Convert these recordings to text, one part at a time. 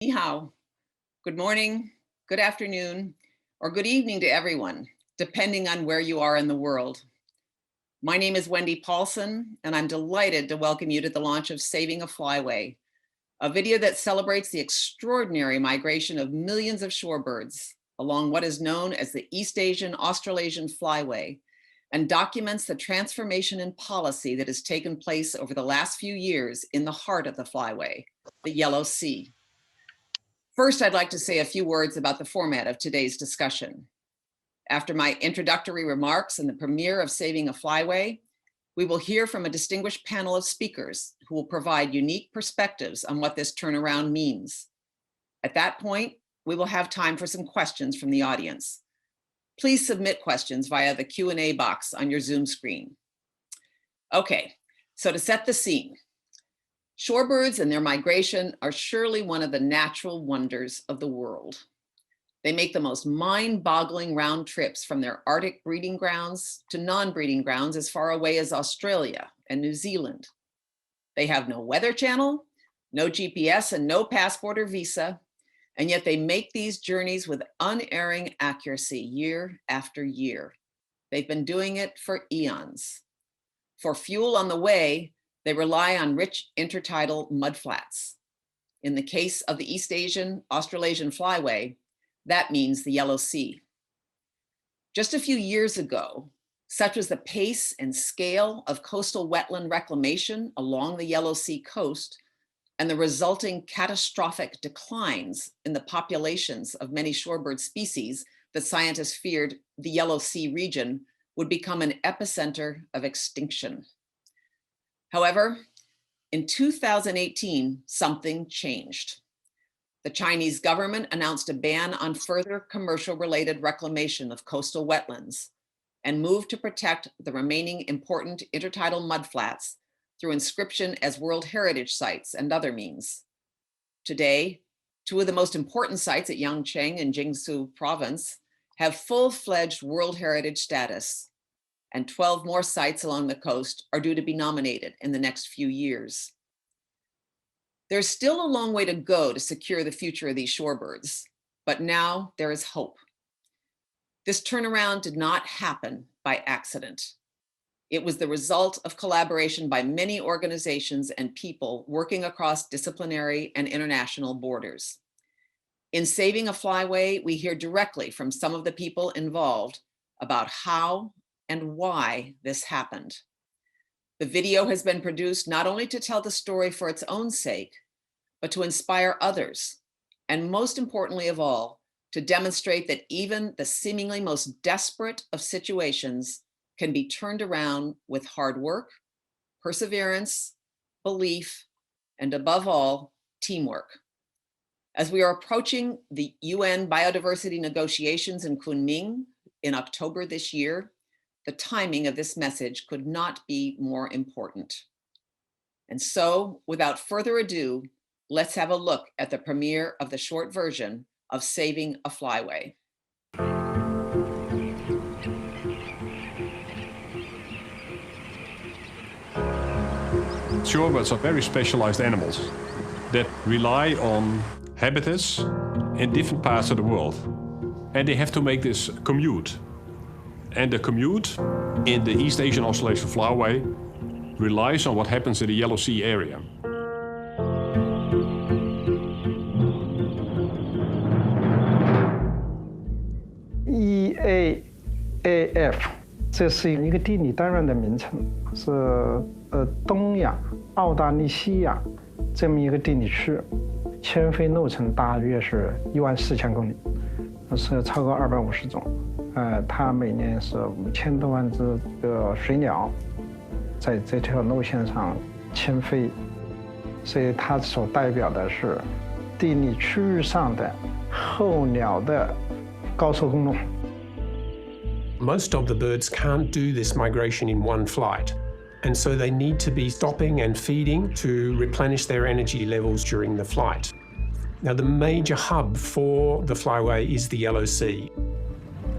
Ni hao. Good morning, good afternoon, or good evening to everyone, depending on where you are in the world. My name is Wendy Paulson, and I'm delighted to welcome you to the launch of Saving a Flyway, a video that celebrates the extraordinary migration of millions of shorebirds along what is known as the East Asian-Australasian Flyway, and documents the transformation in policy that has taken place over the last few years in the heart of the Flyway, the Yellow Sea. First, I'd like to say a few words about the format of today's discussion. After my introductory remarks and the premiere of Saving a Flyway, we will hear from a distinguished panel of speakers who will provide unique perspectives on what this turnaround means. At that point, we will have time for some questions from the audience. Please submit questions via the Q&A box on your Zoom screen. Okay, so to set the scene, shorebirds and their migration are surely one of the natural wonders of the world. They make the most mind-boggling round trips from their Arctic breeding grounds to non-breeding grounds as far away as Australia and New Zealand. They have no weather channel, no GPS, and no passport or visa, and yet they make these journeys with unerring accuracy year after year. They've been doing it for eons. For fuel on the way, they rely on rich intertidal mudflats. In the case of the East Asian-Australasian Flyway, that means the Yellow Sea. Just a few years ago, such was the pace and scale of coastal wetland reclamation along the Yellow Sea coast and the resulting catastrophic declines in the populations of many shorebird species that scientists feared the Yellow Sea region would become an epicenter of extinction. However, in 2018, something changed. The Chinese government announced a ban on further commercial-related reclamation of coastal wetlands and moved to protect the remaining important intertidal mudflats through inscription as World Heritage Sites and other means. Today, two of the most important sites at Yangcheng in Jiangsu province have full-fledged World Heritage status, and 12 more sites along the coast are due to be nominated in the next few years. There's still a long way to go to secure the future of these shorebirds, but now there is hope. This turnaround did not happen by accident. It was the result of collaboration by many organizations and people working across disciplinary and international borders. In Saving a Flyway, we hear directly from some of the people involved about how and why this happened. The video has been produced not only to tell the story for its own sake, but to inspire others, and most importantly of all, to demonstrate that even the seemingly most desperate of situations can be turned around with hard work, perseverance, belief, and above all, teamwork. As we are approaching the UN biodiversity negotiations in Kunming in October this year, the timing of this message could not be more important. And so, without further ado, let's have a look at the premiere of the short version of Saving a Flyway. Shorebirds are very specialized animals that rely on habitats in different parts of the world. And they have to make this commute. And the commute in the East Asian-Australasian Flyway relies on what happens in the Yellow Sea area. EAAF 这是一个地理单元的名称，是东亚、澳大利西亚这么一个地理区，迁飞路程大约是14000公里，是超过250种。它每年是5000多万只的水鸟在这条路线上迁飞，所以它所代表的是地理区域上的候鸟的高速公路。Most of the birds can't do this migration in one flight, and so they need to be stopping and feeding to replenish their energy levels during the flight. Now, the major hub for the Flyway is the Yellow Sea.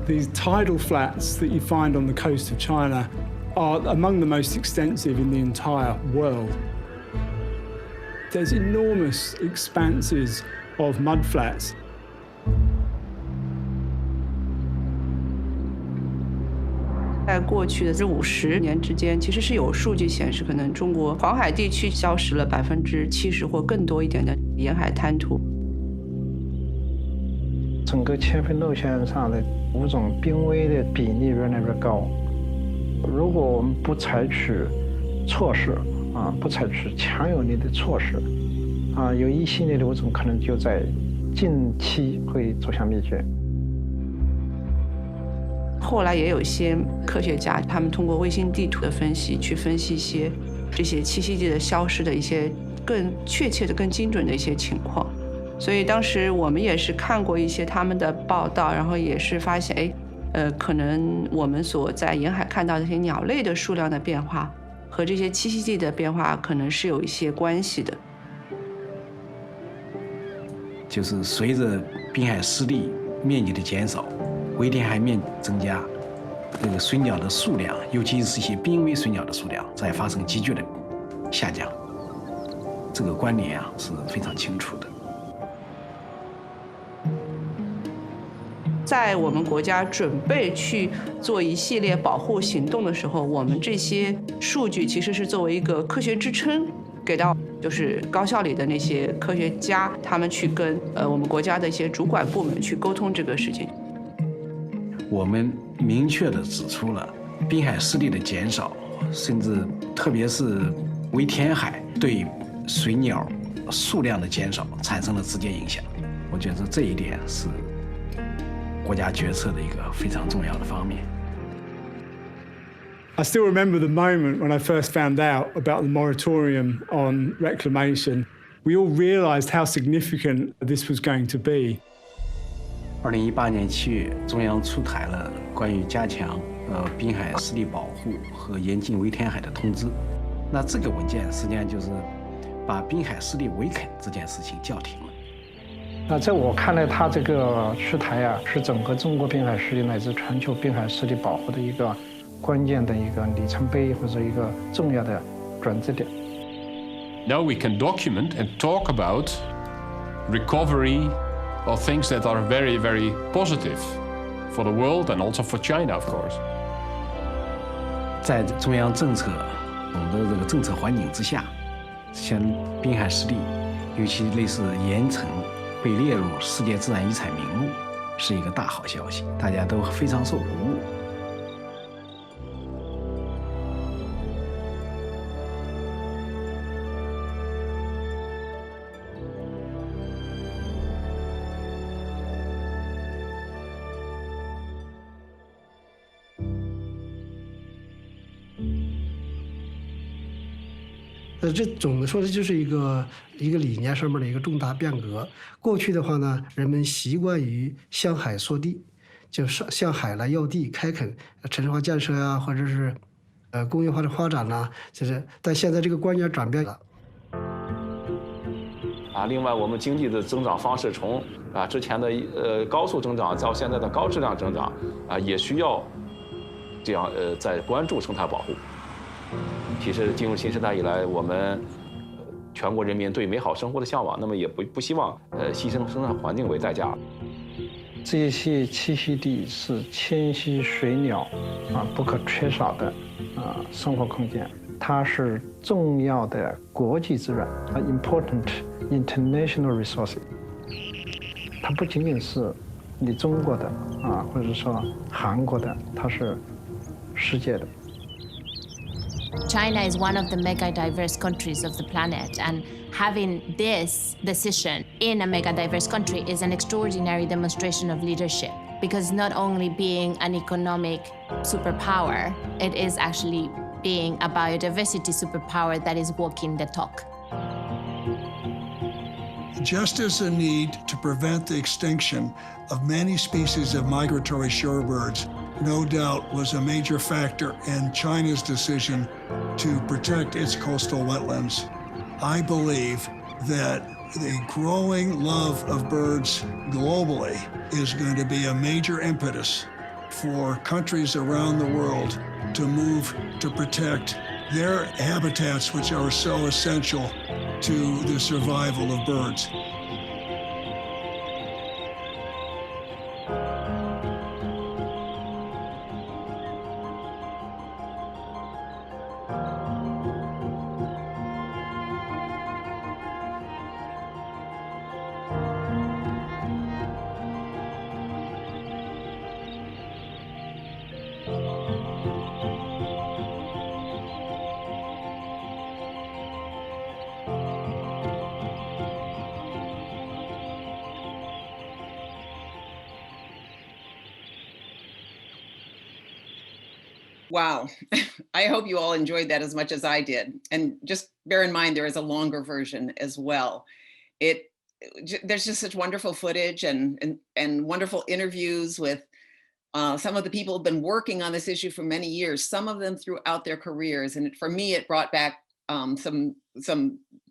These tidal flats that you find on the coast of China are among the most extensive in the entire world. There's enormous expanses of mudflats. 在过去的50年之间，其实是有数据显示，可能中国黄海地区消失了70%或更多一点的沿海滩涂。整个千飞路线上的物种濒危的比例越来越高。如果我们不采取措施不采取强有力的措施有一系列的物种可能就在近期会走向灭绝。后来也有一些科学家，他们通过卫星地图的分析，去分析一些这些栖息地的消失的一些更确切的、更精准的一些情况。所以当时我们也是看过一些他们的报道，然后也是发现，可能我们所在沿海看到的这些鸟类的数量的变化，和这些栖息地的变化可能是有一些关系的。就是随着滨海湿地面积的减少，微填海面积增加，这个水鸟的数量，尤其是一些濒危水鸟的数量，在发生急剧的下降。这个关联是非常清楚的。在我们国家准备去做一系列保护行动的时候，我们这些数据其实是作为一个科学支撑，给到就是高校里的那些科学家，他们去跟我们国家的一些主管部门去沟通这个事情。我们明确地指出了滨海湿地的减少，甚至特别是微填海对水鸟数量的减少产生了直接影响。我觉得这一点是国家决策的一个非常重要的方面。I still remember the moment when I first found out about the moratorium on reclamation. We all realized how significant this was going to be. 2018年7月，中央出台了关于加强滨海湿地保护和严禁微填海的通知。那这个文件实际上就是把滨海湿地围垦这件事情叫停了。那在我看来，它这个出台是整个中国滨海湿地乃至全球滨海湿地保护的一个关键的一个里程碑，或者一个重要的转折点。Now we can document and talk about recovery of things that are very, very positive for the world and also for China, of course. 在中央政策的这个政策环境之下，像滨海湿地，尤其类似盐城被列入世界自然遗产名录，是一个大好消息，大家都非常受鼓舞。这总的说的就是一个理念上面的一个重大变革。过去的话呢，人们习惯于向海缩地，就是向海来要地开垦，城市化建设呀，或者是工业化的发展呐，但现在这个观念转变了。另外我们经济的增长方式从之前的高速增长到现在的高质量增长也需要这样在关注生态保护。其实进入新时代以来，我们全国人民对美好生活的向往，那么也不希望牺牲生态环境为代价。这些栖息地是迁徙水鸟不可缺少的生活空间，它是重要的国际资源important international resources。它不仅仅是你中国的或者说韩国的，它是世界的。China is one of the mega diverse countries of the planet, and having this decision in a mega diverse country is an extraordinary demonstration of leadership, because not only being an economic superpower, it is actually being a biodiversity superpower that is walking the talk. Just as the need to prevent the extinction of many species of migratory shorebirds no doubt was a major factor in China's decision to protect its coastal wetlands, I believe that the growing love of birds globally is going to be a major impetus for countries around the world to move to protect their habitats, which are so essential to the survival of birds. Wow. I hope you all enjoyed that as much as I did. And just bear in mind, there is a longer version as well. There's just such wonderful footage and wonderful interviews with some of the people who've been working on this issue for many years, some of them throughout their careers. And for me, it brought back some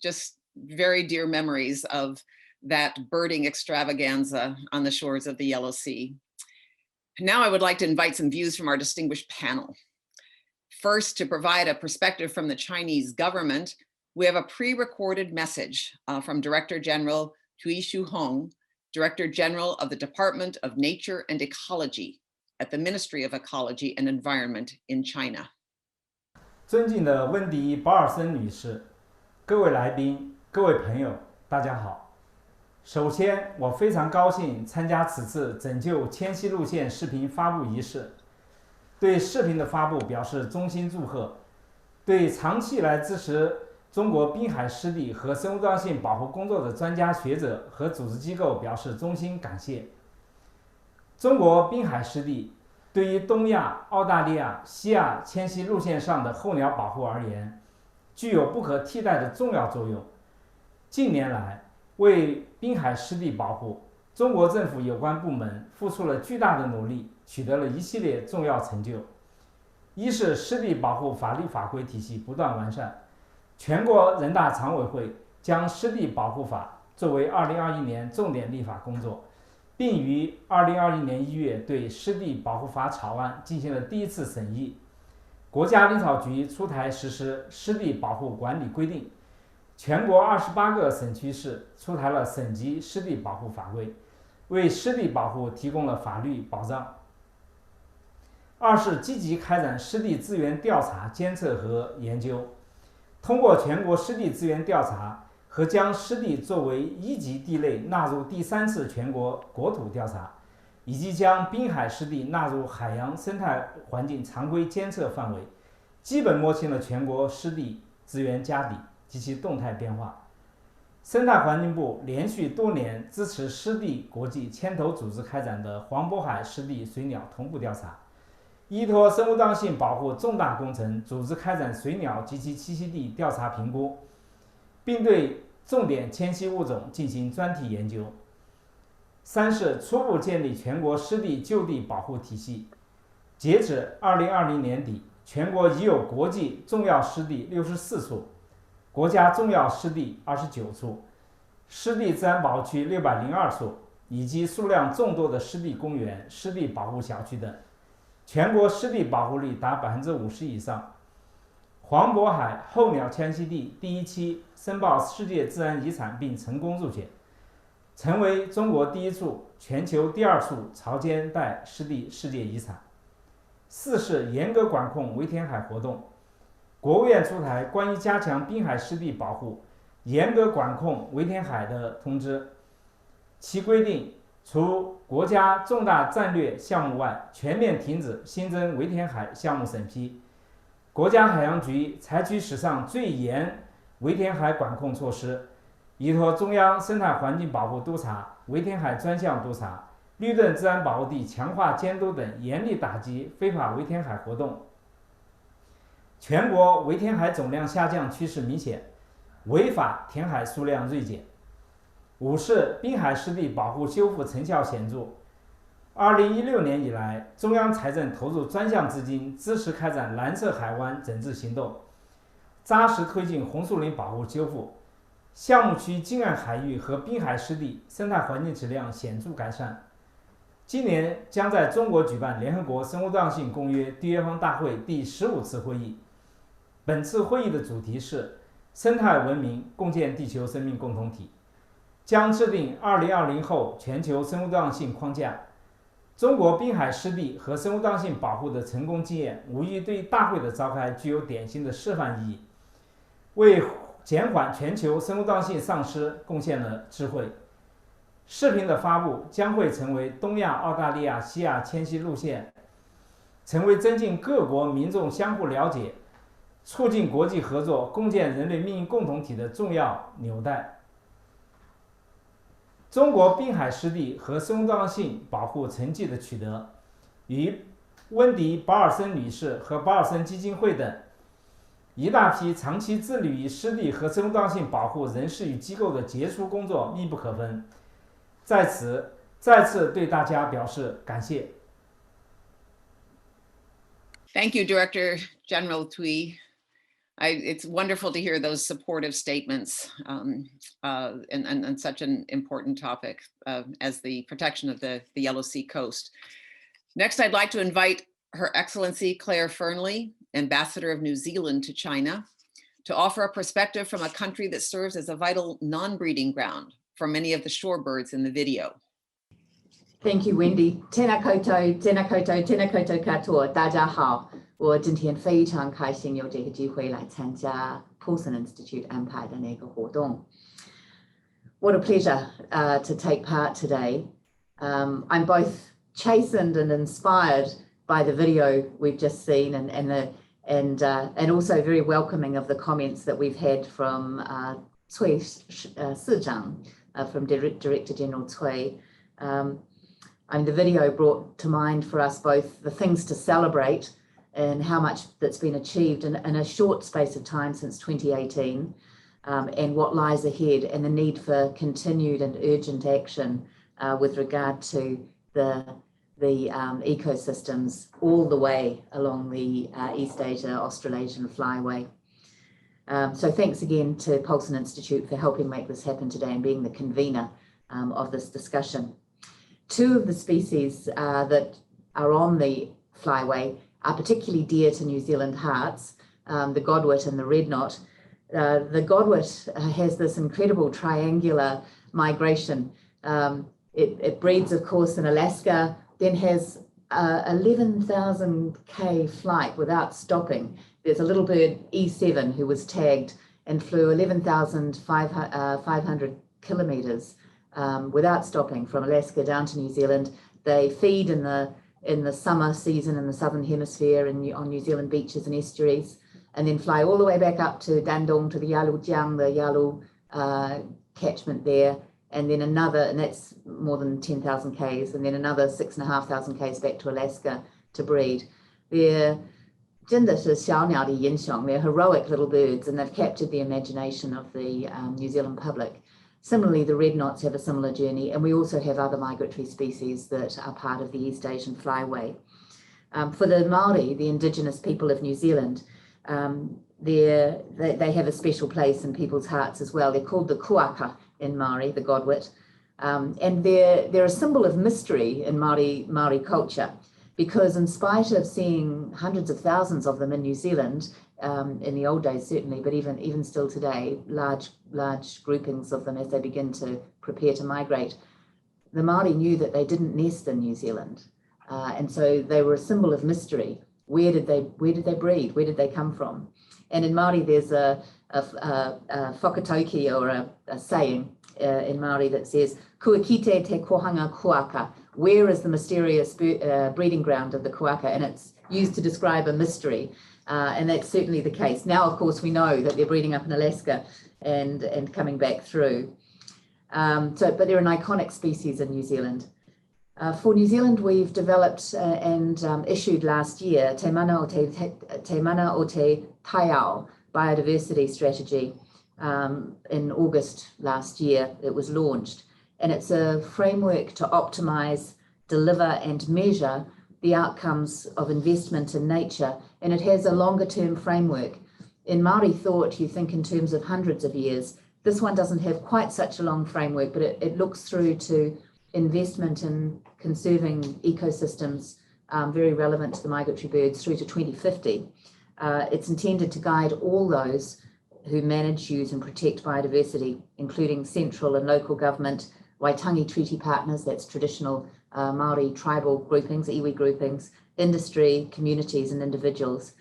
just very dear memories of that birding extravaganza on the shores of the Yellow Sea. Now I would like to invite some views from our distinguished panel. First, to provide a perspective from the Chinese government, we have a pre-recorded message from Director General Cui Shu-hong, Director General of the Department of Nature and Ecology at the Ministry of Ecology and Environment in China. 尊敬的温迪·保尔森女士，各位来宾，各位朋友，大家好。首先，我非常高兴参加此次拯救迁徙路线视频发布仪式，对视频的发布表示衷心祝贺，对长期以来支持中国滨海湿地和生物多样性保护工作的专家学者和组织机构表示衷心感谢。中国滨海湿地对于东亚、澳大利亚、西亚迁徙路线上的候鸟保护而言，具有不可替代的重要作用。近年来，为滨海湿地保护，中国政府有关部门付出了巨大的努力，取得了一系列重要成就。一是湿地保护法律法规体系不断完善，全国人大常委会将湿地保护法作为2021年重点立法工作，并于2020年1月对湿地保护法草案进行了第一次审议。国家林草局出台实施湿地保护管理规定，全国28个省区市出台了省级湿地保护法规，为湿地保护提供了法律保障。二是积极开展湿地资源调查、监测和研究，通过全国湿地资源调查和将湿地作为1级地类纳入第3次全国国土调查，以及将滨海湿地纳入海洋生态环境常规监测范围，基本摸清了全国湿地资源家底及其动态变化。生态环境部连续多年支持湿地国际牵头组织开展的黄渤海湿地水鸟同步调查，依托生物多样性保护重大工程，组织开展水鸟及其栖息地调查评估，并对重点迁徙物种进行专题研究。三是初步建立全国湿地就地保护体系，截止2020年底，全国已有国际重要湿地64处，国家重要湿地29处，湿地自然保护区602处，以及数量众多的湿地公园、湿地保护小区等，全国湿地保护率达50%以上。黄渤海候鸟迁徙地第1期申报世界自然遗产并成功入选，成为中国第1处、全球第2处潮间带湿地世界遗产。四是严格管控围填海活动，国务院出台关于加强滨海湿地保护、严格管控围填海的通知，其规定除国家重大战略项目外，全面停止新增围填海项目审批。国家海洋局采取史上最严围填海管控措施，依托中央生态环境保护督察、围填海专项督察、绿盾自然保护地强化监督等，严厉打击非法围填海活动。全国围填海总量下降趋势明显，违法填海数量锐减。五是滨海湿地保护修复成效显著。2016年以来，中央财政投入专项资金支持开展蓝色海湾整治行动，扎实推进红树林保护修复，项目区近岸海域和滨海湿地生态环境质量显著改善。今年将在中国举办联合国生物多样性公约缔约方大会第15次会议。本次会议的主题是生态文明共建地球生命共同体，将制定2020后全球生物多样性框架。中国滨海湿地和生物多样性保护的成功经验，无疑对大会的召开具有典型的示范意义，为减缓全球生物多样性丧失贡献了智慧。视频的发布将会成为东亚、澳大利亚、西亚迁徙路线，成为增进各国民众相互了解、促进国际合作、共建人类命运共同体的重要纽带。中国滨海湿地和生物多样性保护成绩的取得，与温迪·保尔森女士和保尔森基金会等一大批长期致力于湿地和中端性保护人士与机构的杰出工作密不可分。在此再次对大家表示感谢。Thank you, Director General Thuy. It's wonderful to hear those supportive statements and such an important topic as the protection of the Yellow Sea coast. Next, I'd like to invite Her Excellency Claire Fernley, Ambassador of New Zealand to China, to offer a perspective from a country that serves as a vital non-breeding ground for many of the shorebirds in the video. Thank you, Wendy. Tēnā koutou, tēnā koutou, tēnā koutou katoa, 大家好。我今天非常开心有这个机会来参加 Paulson Institute 安排的那个活动。What a pleasure to take part today. I'm both chastened and inspired by the video we've just seen and also very welcoming of the comments that we've had from Cui Sijang, from Director General Cui. The video brought to mind for us both the things to celebrate and how much that's been achieved in a short space of time since 2018, and what lies ahead, and the need for continued and urgent action with regard to the ecosystems all the way along the East Asia-Australasian Flyway. So thanks again to Paulson Institute for helping make this happen today and being the convener of this discussion. Two of the species that are on the Flyway are particularly dear to New Zealand hearts, the Godwit and the red knot. The Godwit has this incredible triangular migration. It breeds, of course, in Alaska, then has 11,000 flight without stopping. There's a little bird, E7, who was tagged and flew 11,500 kilometers without stopping from Alaska down to New Zealand. They feed in the summer season in the southern hemisphere and on New Zealand beaches and estuaries, and then fly all the way back up to Dandong, to the Yalujiang, the Yalu catchment there, and then another, and that's more than 10,000 Ks, and then another 6,500 Ks back to Alaska to breed. They're heroic little birds, and they've captured the imagination of the New Zealand public. Similarly, the red knots have a similar journey, and we also have other migratory species that are part of the East Asian Flyway. For the Māori, the indigenous people of New Zealand, they have a special place in people's hearts as well. They're called the kuaka in Māori, the Godwit, and they're a symbol of mystery in Māori culture, because in spite of seeing hundreds of thousands of them in New Zealand, in the old days certainly, but even still today, large groupings of them as they begin to prepare to migrate, the Māori knew that they didn't nest in New Zealand, and so they were a symbol of mystery. Where did they breed? Where did they come from? And in Māori, there's a whakatauki, or a saying in Māori that says, "Kua kite te kohanga kuaka." Where is the mysterious breeding ground of the kuaka? And it's used to describe a mystery. And that's certainly the case. Now, of course, we know that they're breeding up in Alaska and coming back through. But they're an iconic species in New Zealand. For New Zealand, we've developed and issued last year Te Mana o Te Taiao biodiversity strategy. In August last year, it was launched. And it's a framework to optimize, deliver, and measure the outcomes of investment in nature, and it has a longer term framework. In Māori thought, you think in terms of hundreds of years. This one doesn't have quite such a long framework, but it looks through to investment in conserving ecosystems, very relevant to the migratory birds, through to 2050. It's intended to guide all those who manage, use and protect biodiversity, including central and local government, Waitangi treaty partners, that's traditional Māori tribal groupings, iwi groupings, industry, communities and individuals.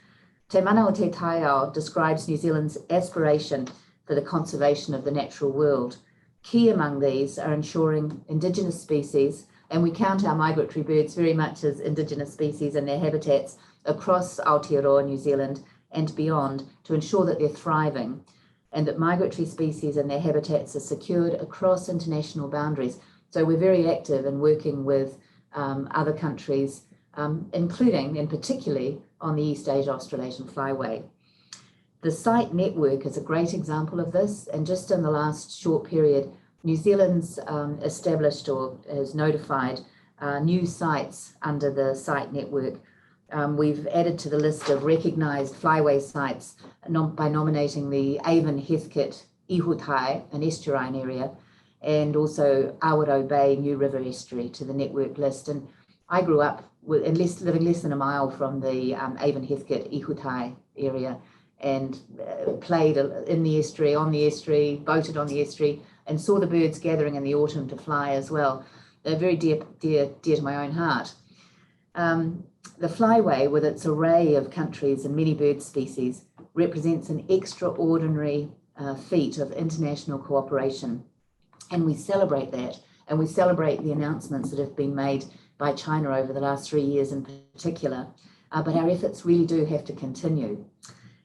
Te Mana o Te Taiao describes New Zealand's aspiration for the conservation of the natural world. Key among these are ensuring indigenous species, and we count our migratory birds very much as indigenous species and their habitats across Aotearoa, New Zealand and beyond, to ensure that they're thriving and that migratory species and their habitats are secured across international boundaries. So we're very active in working with other countries including and particularly on the East Asia-Australasian Flyway. The site network is a great example of this, and just in the last short period, New Zealand's established or has notified new sites under the site network. We've added to the list of recognised flyway sites by nominating the Avon Heathcote Ihutai, an estuarine area, and also Awaro Bay New River Estuary to the network list. And I grew up living less than a mile from the Avon Heathcote Ihutai area, and played in the estuary, on the estuary, boated on the estuary, and saw the birds gathering in the autumn to fly as well. They're very dear to my own heart. The Flyway, with its array of countries and many bird species, represents an extraordinary feat of international cooperation. And we celebrate that, and we celebrate the announcements that have been made by China over the last 3 years in particular, but our efforts really do have to continue.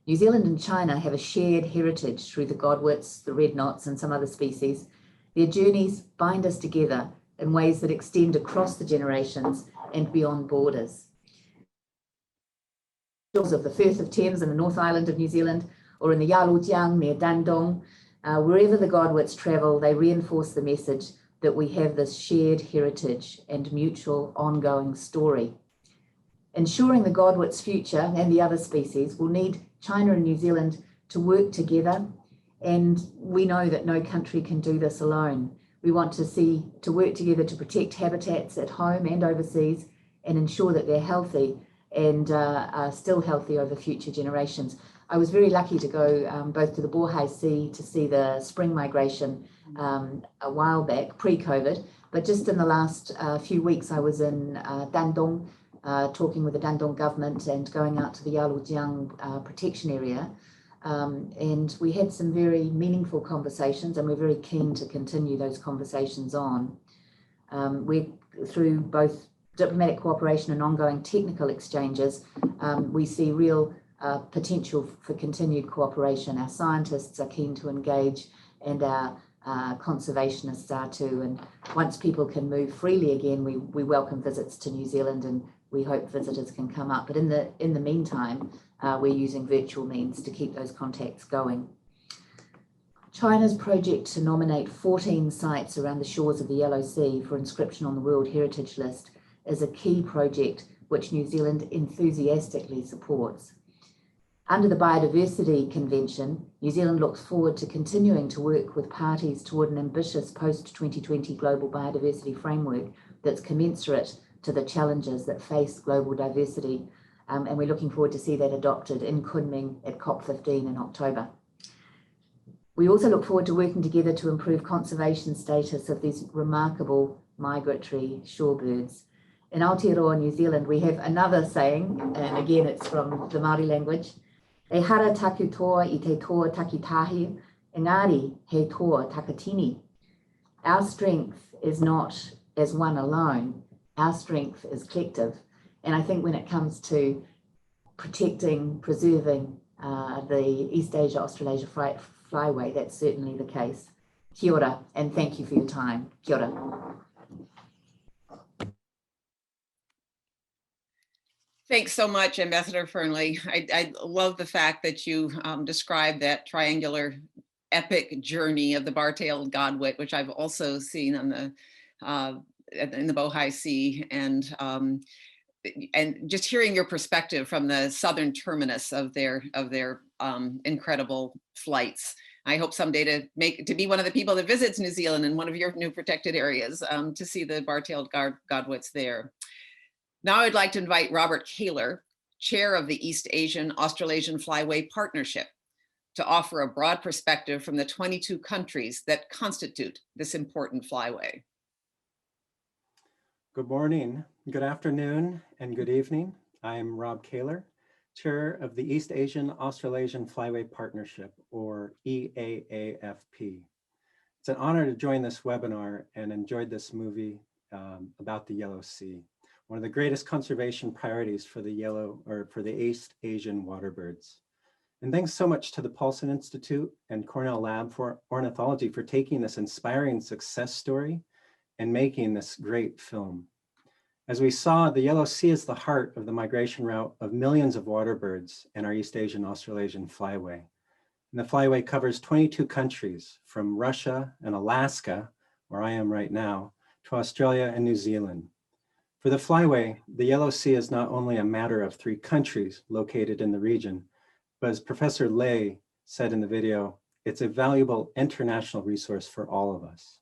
New Zealand and China have a shared heritage through the Godwits, the red knots, and some other species. Their journeys bind us together in ways that extend across the generations and beyond borders. Of the Firth of Thames in the North Island of New Zealand, or in the Yalujiang near Dandong, wherever the Godwits travel, they reinforce the message that we have this shared heritage and mutual ongoing story. Ensuring the Godwits' future and the other species will need China and New Zealand to work together, and we know that no country can do this alone. We want to work together to protect habitats at home and overseas, and ensure that they're healthy and are still healthy over future generations. I was very lucky to go both to the Bohai Sea to see the spring migration a while back, pre-COVID, but just in the last few weeks I was in Dandong, talking with the Dandong government and going out to the Yalujiang protection area. And we had some very meaningful conversations, and we're very keen to continue those conversations on. Through both diplomatic cooperation and ongoing technical exchanges, we see real potential for continued cooperation. Our scientists are keen to engage, and our conservationists are too. And once people can move freely again, we welcome visits to New Zealand, and we hope visitors can come up. But in the meantime, we're using virtual means to keep those contacts going. China's project to nominate 14 sites around the shores of the Yellow Sea for inscription on the World Heritage List is a key project which New Zealand enthusiastically supports. Under the Biodiversity Convention, New Zealand looks forward to continuing to work with parties toward an ambitious post-2020 global biodiversity framework that's commensurate to the challenges that face global diversity. And we're looking forward to see that adopted in Kunming at COP15 in October. We also look forward to working together to improve conservation status of these remarkable migratory shorebirds. In Aotearoa, New Zealand, we have another saying, and again it's from the Māori language, e hara taku toa I te toa takitahi, engari he toa takatini. Our strength is not as one alone, our strength is collective. And I think when it comes to protecting, preserving the East Asia-Australasia Flyway, that's certainly the case. Kia ora, and thank you for your time. Kia ora. Thanks so much, Ambassador Fernley. I love the fact that you described that triangular epic journey of the bar-tailed godwit, which I've also seen on in the Bohai Sea, and just hearing your perspective from the southern terminus of their incredible flights. I hope someday to be one of the people that visits New Zealand in one of your new protected areas to see the bar-tailed godwits there. Now I'd like to invite Robert Kaler, chair of the East Asian-Australasian Flyway Partnership, to offer a broad perspective from the 22 countries that constitute this important flyway. Good morning, good afternoon, and good evening. I'm Rob Kaler, chair of the East Asian-Australasian Flyway Partnership, or EAAFP. It's an honor to join this webinar and enjoyed this movie about the Yellow Sea, one of the greatest conservation priorities for the East Asian waterbirds. And thanks so much to the Paulson Institute and Cornell Lab of Ornithology for taking this inspiring success story and making this great film. As we saw, the Yellow Sea is the heart of the migration route of millions of water birds in our East Asian Australasian Flyway. And the Flyway covers 22 countries, from Russia and Alaska, where I am right now, to Australia and New Zealand. For the Flyway, the Yellow Sea is not only a matter of 3 countries located in the region, but as Professor Lei said in the video, it's a valuable international resource for all of us.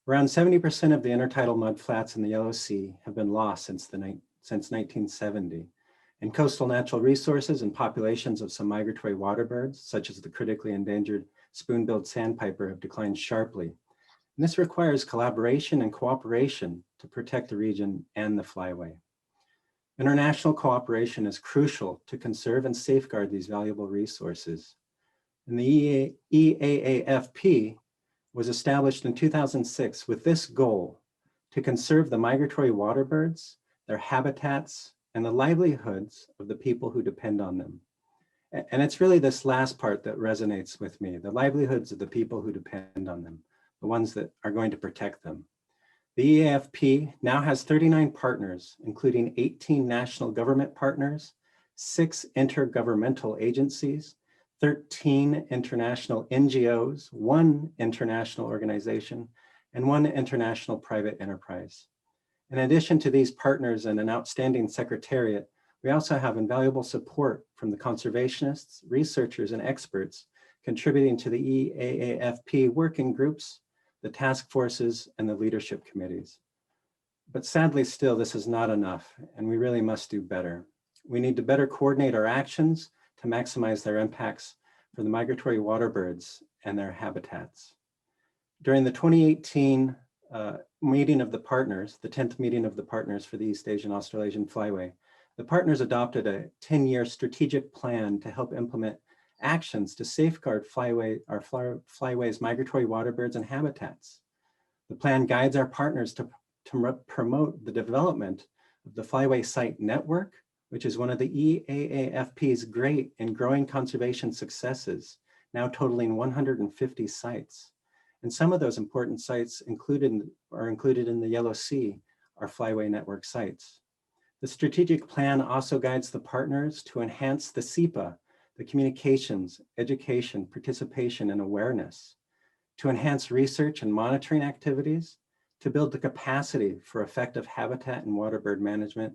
Around 70% of the intertidal mudflats in the Yellow Sea have been lost since 1970, and coastal natural resources and populations of some migratory water birds, such as the critically endangered spoon-billed sandpiper, have declined sharply. And this requires collaboration and cooperation to protect the region and the Flyway. International cooperation is crucial to conserve and safeguard these valuable resources. And the EAAFP was established in 2006 with this goal: to conserve the migratory water birds, their habitats, and the livelihoods of the people who depend on them. And it's really this last part that resonates with me, the livelihoods of the people who depend on them, the ones that are going to protect them. The EAFP now has 39 partners, including 18 national government partners, 6 intergovernmental agencies, 13 international NGOs, 1 international organization, and 1 international private enterprise. In addition to these partners and an outstanding secretariat, we also have invaluable support from the conservationists, researchers, and experts contributing to the EAAFP working groups, the task forces, and the leadership committees. But sadly still, this is not enough, and we really must do better. We need to better coordinate our actions to maximize their impacts for the migratory water birds and their habitats. During the 2018 meeting of the partners, the 10th meeting of the partners for the East Asian Australasian Flyway, the partners adopted a 10-year strategic plan to help implement actions to safeguard our Flyway's migratory water birds and habitats. The plan guides our partners to promote the development of the Flyway site network, which is one of the EAAFP's great and growing conservation successes, now totaling 150 sites. And some of those important sites are included in the Yellow Sea, our Flyway network sites. The strategic plan also guides the partners to enhance the SEPA, the communications, education, participation, and awareness, to enhance research and monitoring activities, to build the capacity for effective habitat and water bird management,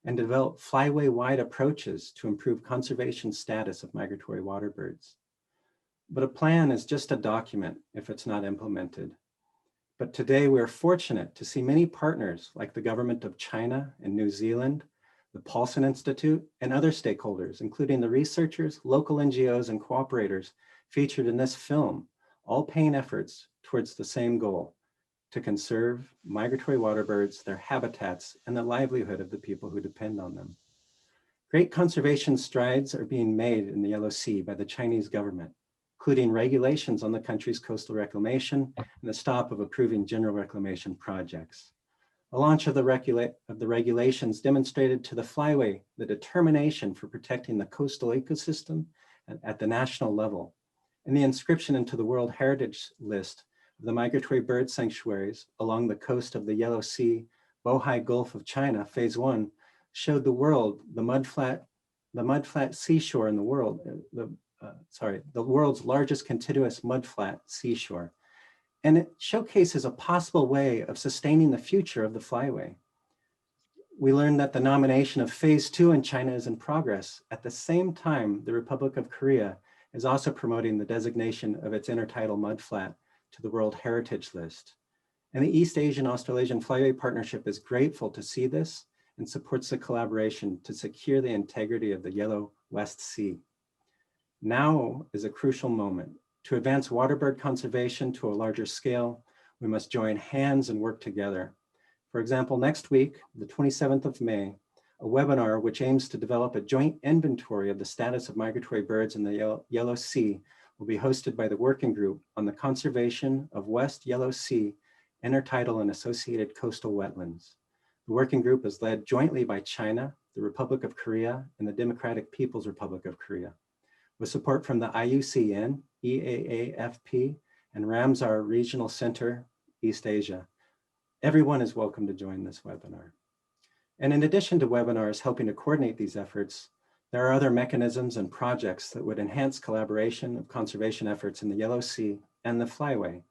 and develop Flyway-wide approaches to improve conservation status of migratory water birds. But a plan is just a document if it's not implemented. But today we're fortunate to see many partners like the government of China and New Zealand, the Paulson Institute, and other stakeholders, including the researchers, local NGOs, and cooperators featured in this film, all paying efforts towards the same goal: to conserve migratory water birds, their habitats, and the livelihood of the people who depend on them. Great conservation strides are being made in the Yellow Sea by the Chinese government, including regulations on the country's coastal reclamation and the stop of approving general reclamation projects. The launch of the regulations demonstrated to the Flyway the determination for protecting the coastal ecosystem at the national level, and the inscription into the World Heritage List of the migratory bird sanctuaries along the coast of the Yellow Sea, Bohai Gulf of China, Phase 1, showed the world the mudflat seashore in the world, the world's largest contiguous mudflat seashore. And it showcases a possible way of sustaining the future of the Flyway. We learned that the nomination of Phase 2 in China is in progress. At the same time, the Republic of Korea is also promoting the designation of its intertidal mudflat to the World Heritage List. And the East Asian Australasian Flyway Partnership is grateful to see this and supports the collaboration to secure the integrity of the Yellow West Sea. Now is a crucial moment. To advance waterbird conservation to a larger scale, we must join hands and work together. For example, next week, the 27th of May, a webinar which aims to develop a joint inventory of the status of migratory birds in the Yellow Sea will be hosted by the Working Group on the Conservation of West Yellow Sea, Intertidal and Associated Coastal Wetlands. The Working Group is led jointly by China, the Republic of Korea, and the Democratic People's Republic of Korea, with support from the IUCN, EAAFP, and Ramsar Regional Center, East Asia. Everyone is welcome to join this webinar. And in addition to webinars helping to coordinate these efforts, there are other mechanisms and projects that would enhance collaboration of conservation efforts in the Yellow Sea and the Flyway.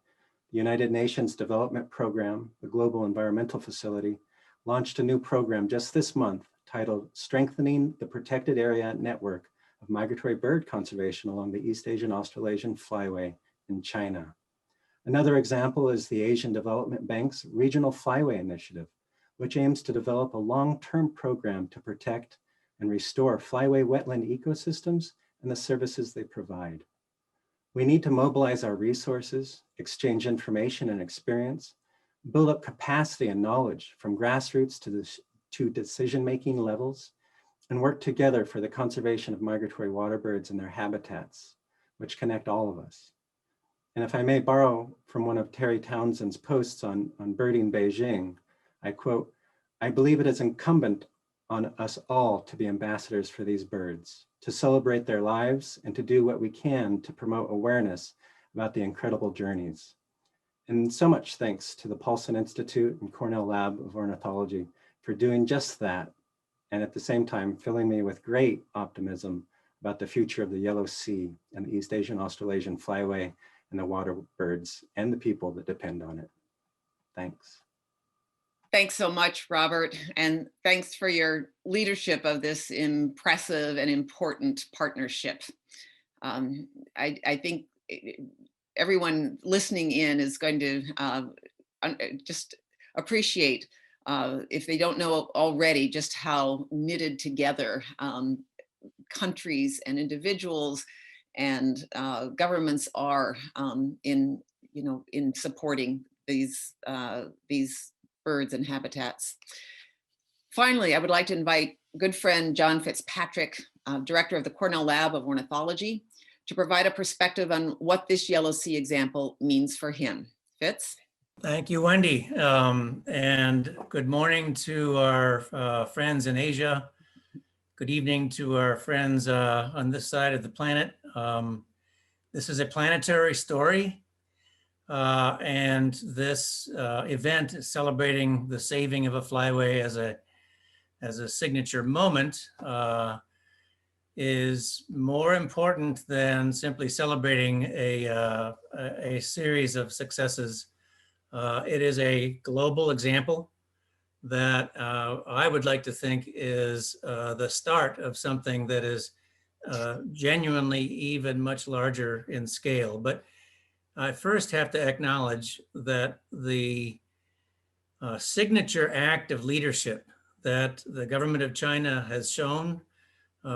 The United Nations Development Program, the Global Environmental Facility, launched a new program just this month titled Strengthening the Protected Area Network of Migratory Bird Conservation along the East Asian-Australasian Flyway in China. Another example is the Asian Development Bank's Regional Flyway Initiative, which aims to develop a long-term program to protect and restore flyway wetland ecosystems and the services they provide. We need to mobilize our resources, exchange information and experience, build up capacity and knowledge from grassroots to decision-making levels, and work together for the conservation of migratory water birds and their habitats, which connect all of us. And if I may borrow from one of Terry Townsend's posts on birding Beijing, I quote, "I believe it is incumbent on us all to be ambassadors for these birds, to celebrate their lives and to do what we can to promote awareness about the incredible journeys." And so much thanks to the Paulson Institute and Cornell Lab of Ornithology for doing just that, and at the same time filling me with great optimism about the future of the Yellow Sea and the East Asian-Australasian Flyway and the water birds and the people that depend on it. Thanks. Thanks so much, Robert, and thanks for your leadership of this impressive and important partnership. I think everyone listening in is going to just appreciate, if they don't know already, just how knitted together countries and individuals and governments are in supporting these birds and habitats. Finally, I would like to invite good friend John Fitzpatrick, director of the Cornell Lab of Ornithology, to provide a perspective on what this Yellow Sea example means for him. Fitz? Thank you, Wendy. And good morning to our friends in Asia. Good evening to our friends on this side of the planet. This is a planetary story. And this event is celebrating the saving of a flyway as a signature moment is more important than simply celebrating a series of successes. It is a global example that I would like to think is the start of something that is genuinely even much larger in scale. But I first have to acknowledge that the signature act of leadership that the government of China has shown,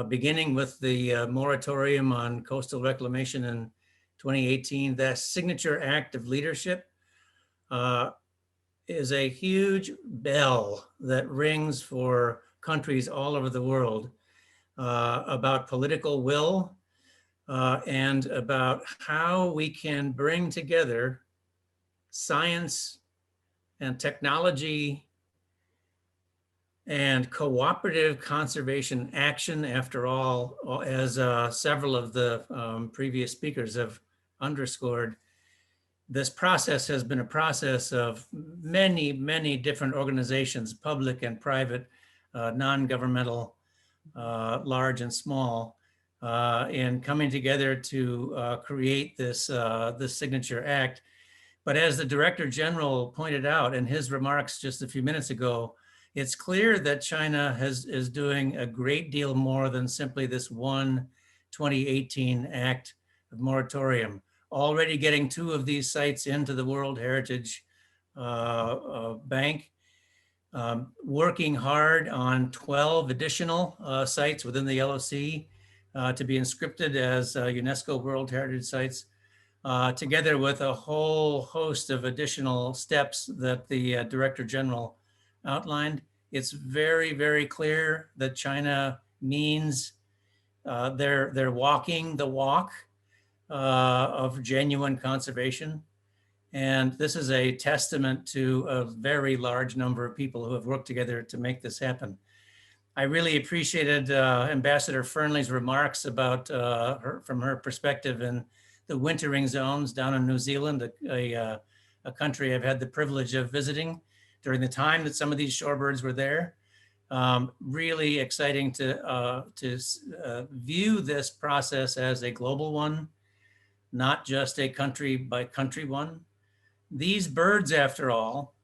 beginning with the moratorium on coastal reclamation in 2018, that signature act of leadership is a huge bell that rings for countries all over the world about political will and about how we can bring together science and technology and cooperative conservation action. After all, as several of the previous speakers have underscored, this process has been a process of many, many different organizations, public and private, non-governmental, large and small, in coming together to create this, this signature act. But as the Director General pointed out in his remarks just a few minutes ago, it's clear that China is doing a great deal more than simply this one 2018 act of moratorium. Already getting 2 of these sites into the World Heritage Bank, working hard on 12 additional sites within the Yellow Sea to be inscripted as UNESCO World Heritage Sites, together with a whole host of additional steps that the Director General outlined. It's very, very clear that China means they're walking the walk of genuine conservation. And this is a testament to a very large number of people who have worked together to make this happen. I really appreciated Ambassador Fernley's remarks about from her perspective in the wintering zones down in New Zealand, a country I've had the privilege of visiting during the time that some of these shorebirds were there. Really exciting to view this process as a global one, not just a country by country one. These birds, after all,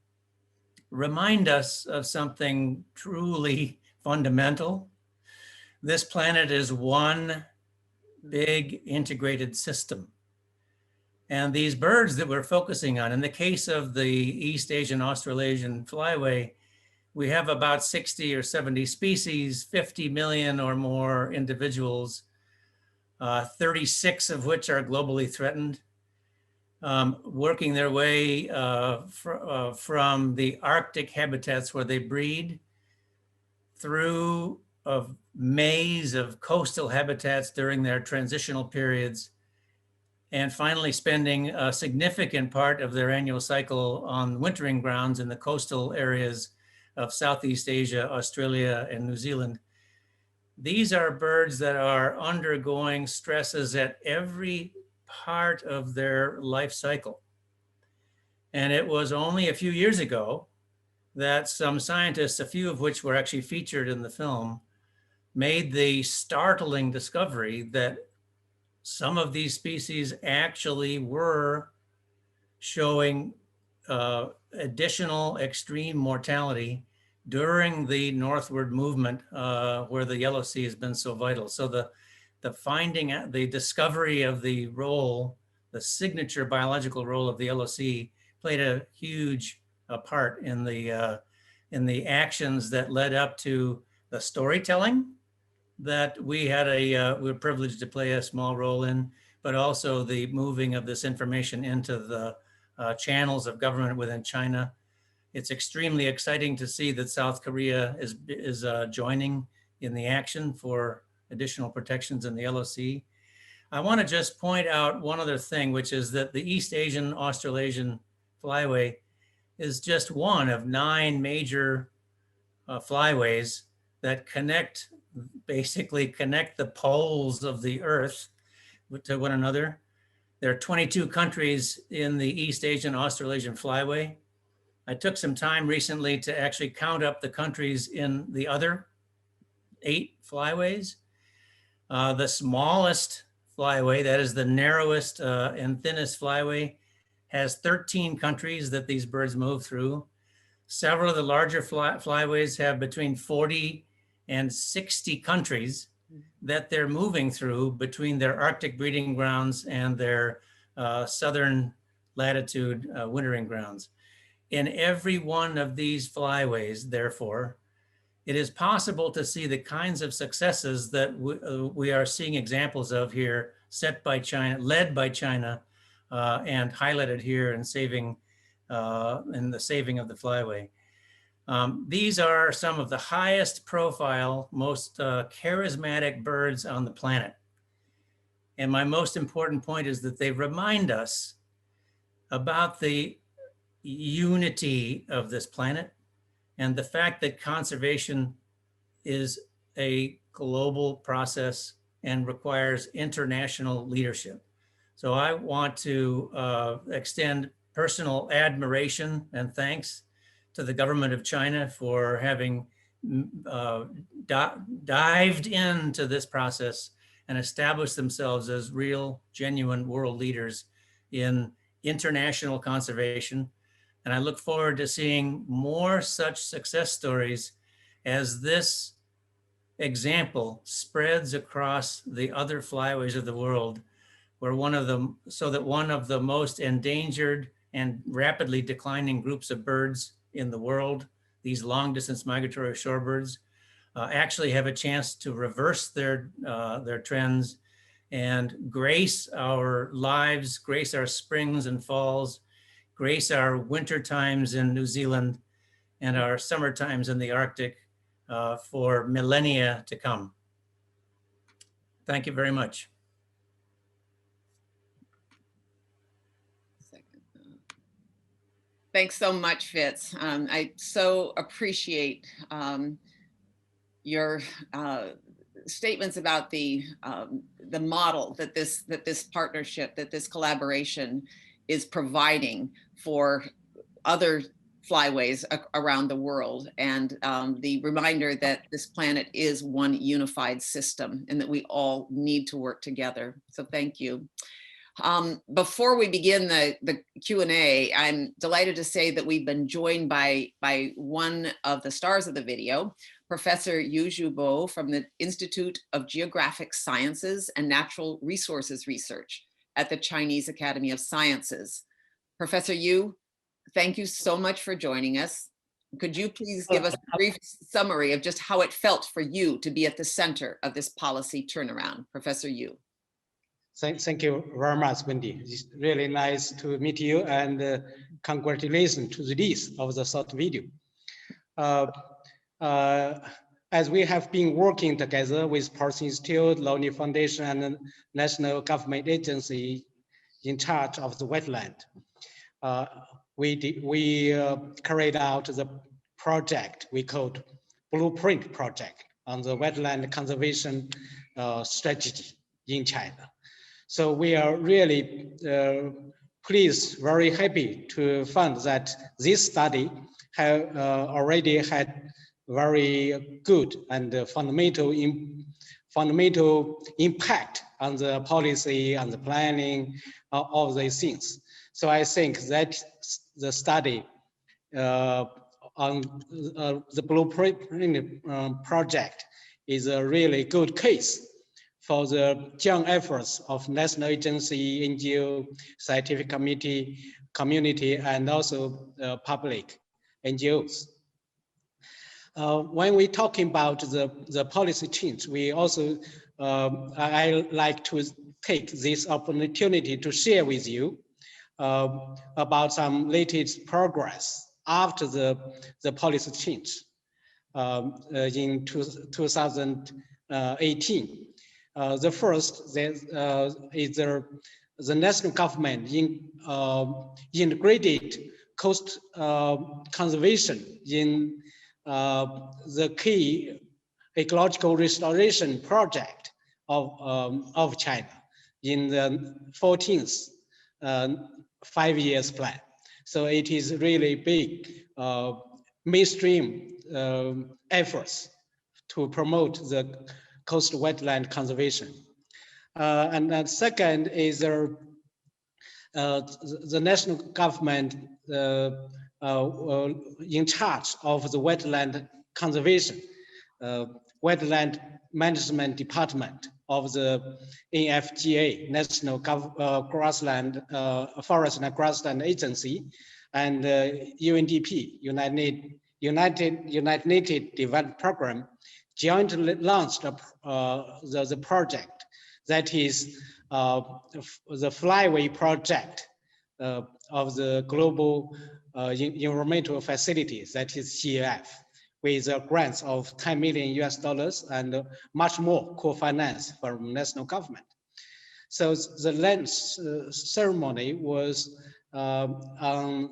remind us of something truly fundamental. This planet is one big integrated system. And these birds that we're focusing on, in the case of the East Asian-Australasian flyway, we have about 60 or 70 species, 50 million or more individuals, 36 of which are globally threatened, working their way from the Arctic habitats where they breed through a maze of coastal habitats during their transitional periods, and finally spending a significant part of their annual cycle on wintering grounds in the coastal areas of Southeast Asia, Australia, and New Zealand. These are birds that are undergoing stresses at every part of their life cycle. And it was only a few years ago that some scientists, a few of which were actually featured in the film, made the startling discovery that some of these species actually were showing additional extreme mortality during the northward movement where the Yellow Sea has been so vital. So the finding, the discovery of the role, the signature biological role of the Yellow Sea played a huge part in the actions that led up to the storytelling that we were privileged to play a small role in, but also the moving of this information into the channels of government within China. It's extremely exciting to see that South Korea is joining in the action for additional protections in the Yellow Sea. I want to just point out one other thing, which is that the East Asian-Australasian flyway is just one of 9 major flyways that basically connect the poles of the Earth to one another. There are 22 countries in the East Asian-Australasian flyway. I took some time recently to actually count up the countries in the other 8 flyways. The smallest flyway, that is the narrowest and thinnest flyway, has 13 countries that these birds move through. Several of the larger flyways have between 40 and 60 countries that they're moving through between their Arctic breeding grounds and their southern latitude wintering grounds. In every one of these flyways, therefore, it is possible to see the kinds of successes that we are seeing examples of here, led by China, and highlighted here in the saving of the flyway. These are some of the highest profile, most charismatic birds on the planet. And my most important point is that they remind us about the unity of this planet and the fact that conservation is a global process and requires international leadership. So I want to extend personal admiration and thanks to the government of China for having dived into this process and established themselves as real, genuine world leaders in international conservation. And I look forward to seeing more such success stories as this example spreads across the other flyways of the world, where one of the most endangered and rapidly declining groups of birds in the world, these long distance migratory shorebirds, actually have a chance to reverse their trends and grace our lives, grace our springs and falls, grace our winter times in New Zealand and our summer times in the Arctic for millennia to come. Thank you very much. Thanks so much, Fitz. I so appreciate your statements about the model that this partnership, that this collaboration is providing for other flyways around the world, and the reminder that this planet is one unified system and that we all need to work together. So thank you. Before we begin the Q&A, I'm delighted to say that we've been joined by one of the stars of the video, Professor Yujubo from the Institute of Geographic Sciences and Natural Resources Research at the Chinese Academy of Sciences. Professor Yu, thank you so much for joining us. Could you please give us a brief summary of just how it felt for you to be at the center of this policy turnaround? Professor Yu. Thank you very much, Wendy. It's really nice to meet you, and congratulations to the release of the short video. As we have been working together with Paulson Institute, Lonely Foundation, and the national government agency in charge of the wetland, we carried out the project we called Blueprint Project on the wetland conservation strategy in China. So we are really pleased, very happy to find that this study have already had very good and fundamental impact on the policy, on the planning, all these things. So I think that the study on the Blueprint project is a really good case for the joint efforts of national agency, NGO, scientific community, and also public NGOs. When we're talking about the policy change, we also, I like to take this opportunity to share with you about some latest progress after the policy change in 2018. The first is the national government integrated coast conservation in the key ecological restoration project of China in the 14th 5 years plan. So it is really big mainstream efforts to promote the coast wetland conservation. And then second is the national government in charge of the wetland conservation, wetland management department of the NFGA, National Grassland Forest and Grassland Agency, and UNDP, United Nations Development Program, jointly launched the project that is the Flyway project of the global environmental facilities, that is CEF, with grants of $10 million and much more co-finance from national government. So the launch ceremony was on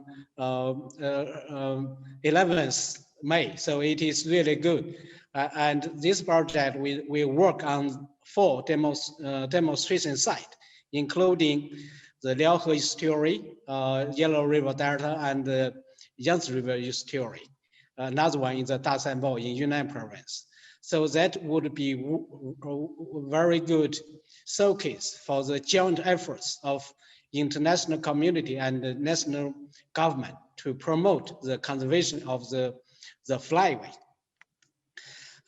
11th May, so it is really good. And this project, we work on 4 demonstration sites, including the Liaohe estuary, Yellow River Delta, and the Yangtze River estuary. Another one is the Dasanbo in Yunnan province. So that would be a very good showcase for the joint efforts of international community and the national government to promote the conservation of the flyway.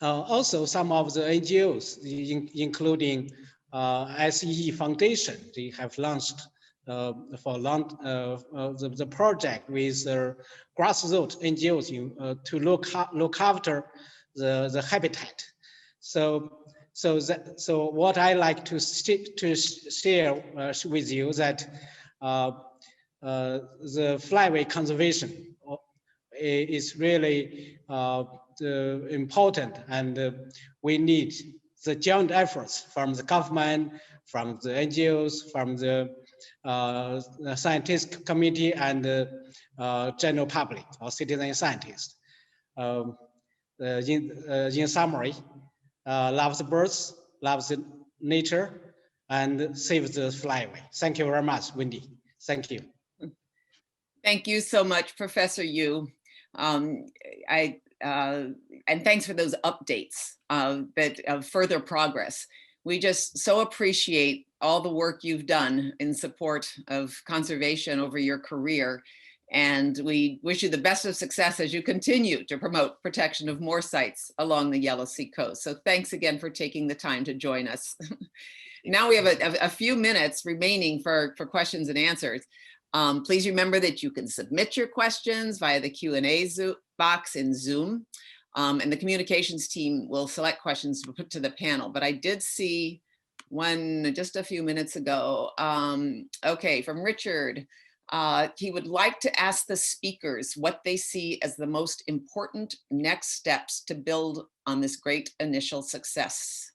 Also, some of the NGOs, including SEE Foundation, they have launched the project with grassroots NGOs to look after the habitat. So what I like to share with you that the flyway conservation is really important, and we need the joint efforts from the government, from the NGOs, from the scientific community, and general public or citizen scientists. In summary, love the birds, love the nature, and save the flyway. Thank you very much, Wendy. Thank you. Thank you so much, Professor Yu. And thanks for those updates of further progress. We just so appreciate all the work you've done in support of conservation over your career. And we wish you the best of success as you continue to promote protection of more sites along the Yellow Sea coast. So thanks again for taking the time to join us. Now we have a few minutes remaining for questions and answers. Please remember that you can submit your questions via the Q&A box in Zoom. And the communications team will select questions to put to the panel. But I did see one just a few minutes ago. Okay, from Richard. He would like to ask the speakers what they see as the most important next steps to build on this great initial success.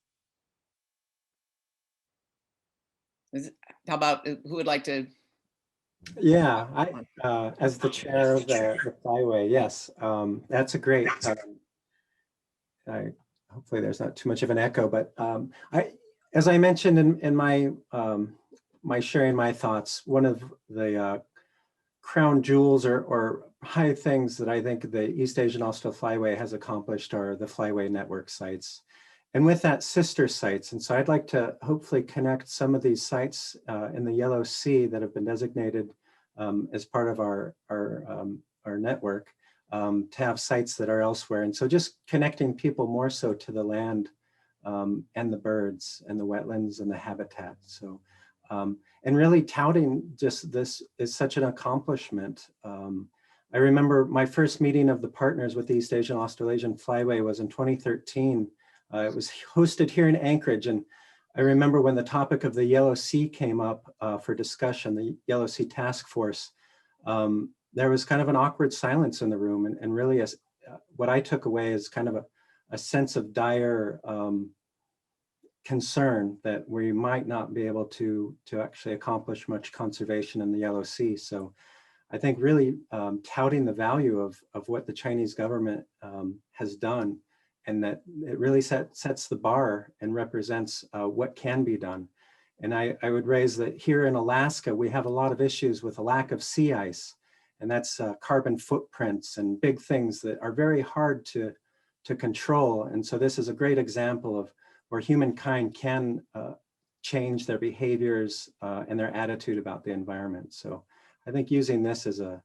How about, who would like to? Yeah, as the chair of the Flyway, yes, that's a great, hopefully there's not too much of an echo, but as I mentioned in my my sharing my thoughts, one of the crown jewels or high things that I think the East Asian Austral Flyway has accomplished are the Flyway network sites. And with that, sister sites. And so I'd like to hopefully connect some of these sites in the Yellow Sea that have been designated as part of our network to have sites that are elsewhere. And so just connecting people more so to the land and the birds and the wetlands and the habitat. So, and really touting just this is such an accomplishment. I remember my first meeting of the partners with the East Asian Australasian Flyway was in 2013. It was hosted here in Anchorage. And I remember when the topic of the Yellow Sea came up for discussion, the Yellow Sea Task Force, there was kind of an awkward silence in the room. And really what I took away is kind of a sense of dire concern that we might not be able to actually accomplish much conservation in the Yellow Sea. So I think really touting the value of what the Chinese government has done, and that it really sets the bar and represents what can be done. And I would raise that here in Alaska, we have a lot of issues with a lack of sea ice, and that's carbon footprints and big things that are very hard to control. And so this is a great example of where humankind can change their behaviors and their attitude about the environment. So I think using this as a,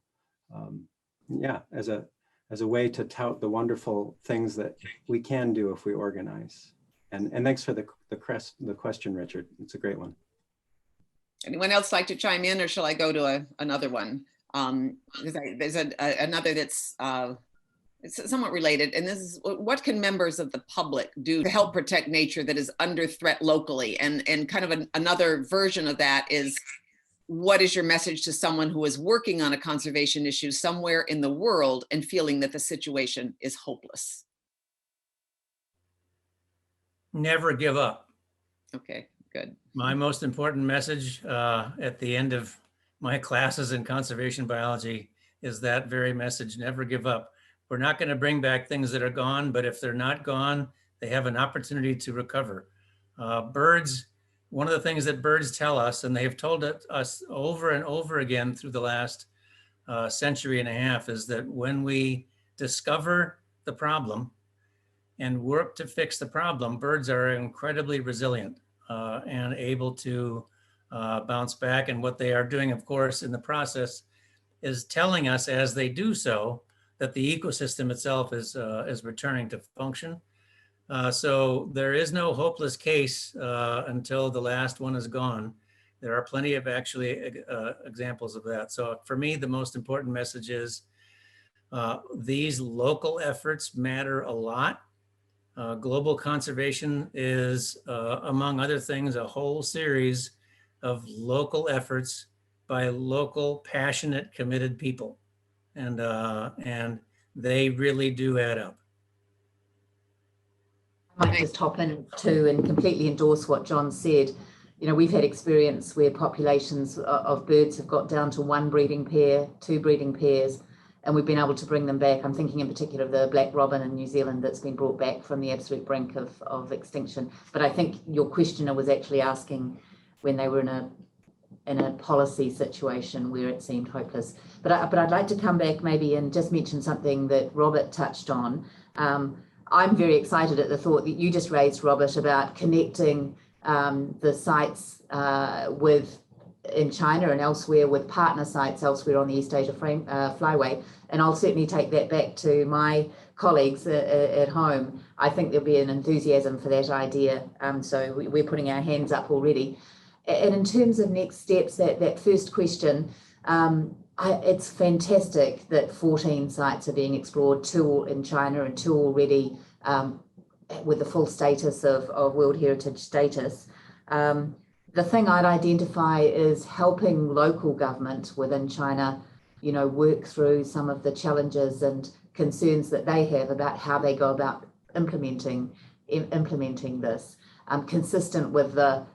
as a way to tout the wonderful things that we can do if we organize. And thanks for the question, Richard. It's a great one. Anyone else like to chime in, or shall I go to another one? There's another that's it's somewhat related, and this is, what can members of the public do to help protect nature that is under threat locally? And kind of another version of that is, what is your message to someone who is working on a conservation issue somewhere in the world and feeling that the situation is hopeless? Never give up. Okay, good. My most important message at the end of my classes in conservation biology is that very message: never give up. We're not going to bring back things that are gone, but if they're not gone, they have an opportunity to recover. Birds, one of the things that birds tell us, and they've told us over and over again through the last century and a half, is that when we discover the problem and work to fix the problem, birds are incredibly resilient and able to bounce back. And what they are doing, of course, in the process is telling us as they do so that the ecosystem itself is returning to function. So there is no hopeless case until the last one is gone. There are plenty of actually examples of that. So for me, the most important message is these local efforts matter a lot. Global conservation is, among other things, a whole series of local efforts by local, passionate, committed people. And they really do add up. I might just hop in too and completely endorse what John said. You know, we've had experience where populations of birds have got down to 1 breeding pair, 2 breeding pairs, and we've been able to bring them back. I'm thinking in particular of the black robin in New Zealand that's been brought back from the absolute brink of extinction. But I think your questioner was actually asking when they were in a in a policy situation where it seemed hopeless. But I'd like to come back maybe and just mention something that Robert touched on. I'm very excited at the thought that you just raised, Robert, about connecting the sites in China and elsewhere with partner sites elsewhere on the East Asia Flyway. And I'll certainly take that back to my colleagues at home. I think there'll be an enthusiasm for that idea. So we're putting our hands up already. And in terms of next steps, that first question, it's fantastic that 14 sites are being explored, 2 in China and 2 already with the full status of World Heritage status. The thing I'd identify is helping local government within China, work through some of the challenges and concerns that they have about how they go about implementing this, consistent with the